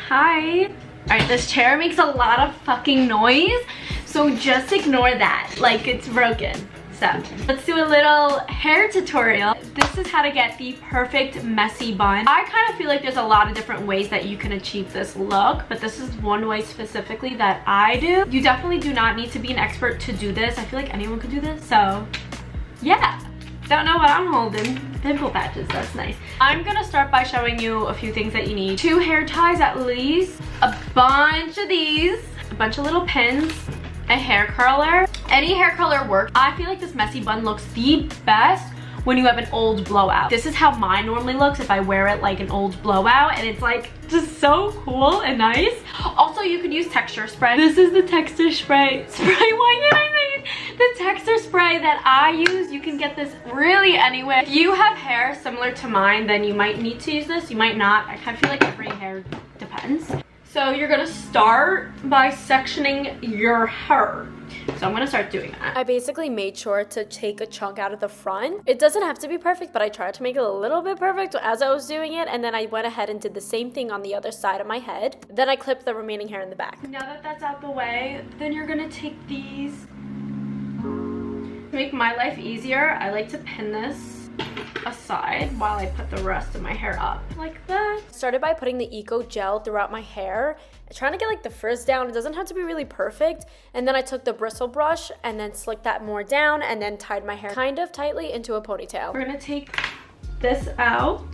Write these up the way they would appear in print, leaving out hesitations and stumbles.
Hi. All right, this chair makes a lot of fucking noise, so just ignore that, like it's broken. So let's do a little hair tutorial. This is how to get the perfect messy bun. I kind of feel like there's a lot of different ways that you can achieve this look, but this is one way specifically that I do. You definitely do not need to be an expert to do this. I feel like anyone could do this, so yeah. Don't know what I'm holding. Pimple patches, that's nice. I'm gonna start by showing you a few things that you need. 2 hair ties at least, a bunch of these, a bunch of little pins, a hair curler. Any hair curler works. I feel like this messy bun looks the best when you have an old blowout. This is how mine normally looks if I wear it like an old blowout, and it's like just so cool and nice. Also, you could use texture spray. This is the texture spray. Why did I say it? The texture spray that I use, you can get this really anywhere. If you have hair similar to mine, then you might need to use this. You might not. I kind of feel like every hair depends. So you're gonna start by sectioning your hair. So I'm gonna start doing that. I basically made sure to take a chunk out of the front. It doesn't have to be perfect, but I tried to make it a little bit perfect as I was doing it, and then I went ahead and did the same thing on the other side of my head. Then I clipped the remaining hair in the back. Now that that's out the way, then you're gonna take these. To make my life easier, I like to pin this aside while I put the rest of my hair up like that. Started by putting the Eco Gel throughout my hair, trying to get like the frizz down. It doesn't have to be really perfect. And then I took the bristle brush and then slicked that more down and then tied my hair kind of tightly into a ponytail. We're gonna take this out.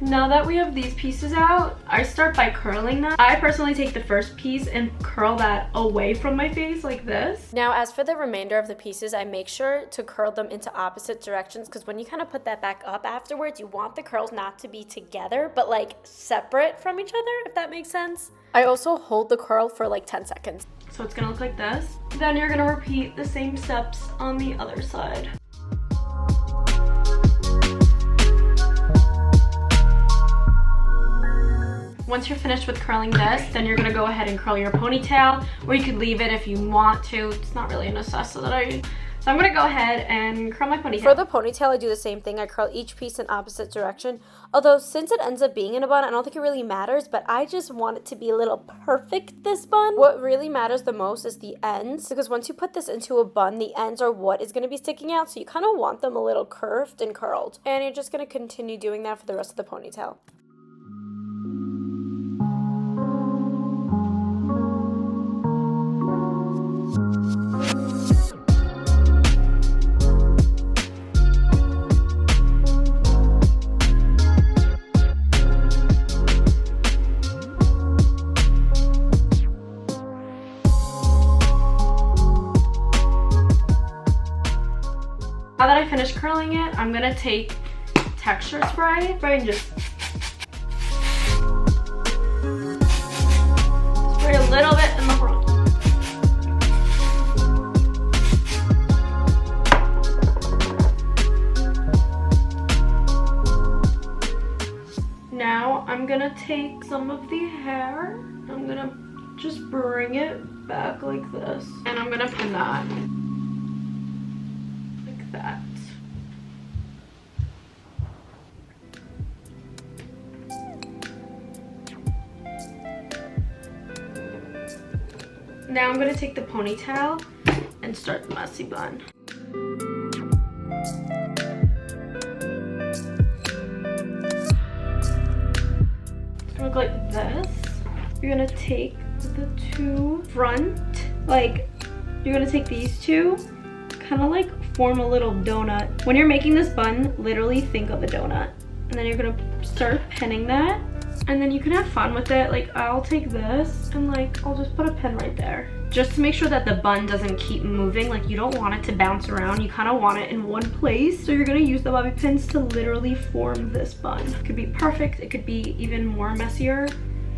Now that we have these pieces out, I start by curling them. I personally take the first piece and curl that away from my face like this. Now, as for the remainder of the pieces, I make sure to curl them into opposite directions, because when you kind of put that back up afterwards, you want the curls not to be together, but like separate from each other, if that makes sense. I also hold the curl for like 10 seconds. So it's gonna look like this. Then you're gonna repeat the same steps on the other side. Once you're finished with curling this, then you're gonna go ahead and curl your ponytail, or you could leave it if you want to. It's not really a necessity. So I'm gonna go ahead and curl my ponytail. For the ponytail, I do the same thing. I curl each piece in opposite direction. Although since it ends up being in a bun, I don't think it really matters, but I just want it to be a little perfect, this bun. What really matters the most is the ends, because once you put this into a bun, the ends are what is gonna be sticking out, so you kind of want them a little curved and curled. And you're just gonna continue doing that for the rest of the ponytail. Now that I finished curling it, I'm gonna take texture spray and just spray a little bit in the front. Now I'm gonna take some of the hair, I'm gonna just bring it back like this, and I'm gonna pin that. That. Now I'm going to take the ponytail and start the messy bun. It's going to look like this. You're going to take the 2 front, like you're going to take these 2, kind of like form a little donut. When you're making this bun, literally think of a donut. And then you're gonna start pinning that. And then you can have fun with it. Like I'll take this and like, I'll just put a pin right there. Just to make sure that the bun doesn't keep moving. Like you don't want it to bounce around. You kind of want it in one place. So you're gonna use the bobby pins to literally form this bun. It could be perfect. It could be even more messier.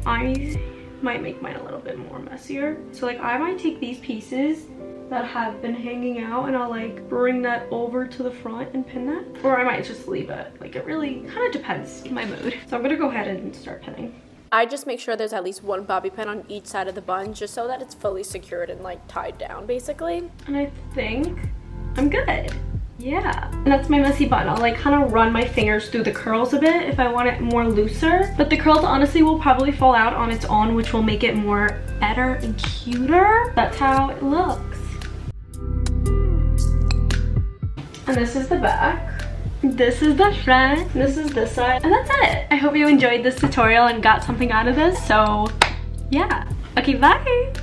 I might make mine a little bit more messier. So like I might take these pieces that have been hanging out and I'll like bring that over to the front and pin that, or I might just leave it. Like it really kind of depends on my mood. So I'm gonna go ahead and start pinning. I just make sure there's at least 1 bobby pin on each side of the bun, just so that it's fully secured and like tied down basically. And I think I'm good. yeah, and that's my messy bun. I'll like kind of run my fingers through the curls a bit if I want it more looser, but the curls honestly will probably fall out on its own, which will make it more better and cuter. That's how it looks. And this is the back. This is the front. This is this side. And that's it. I hope you enjoyed this tutorial and got something out of this. So yeah. Okay, bye.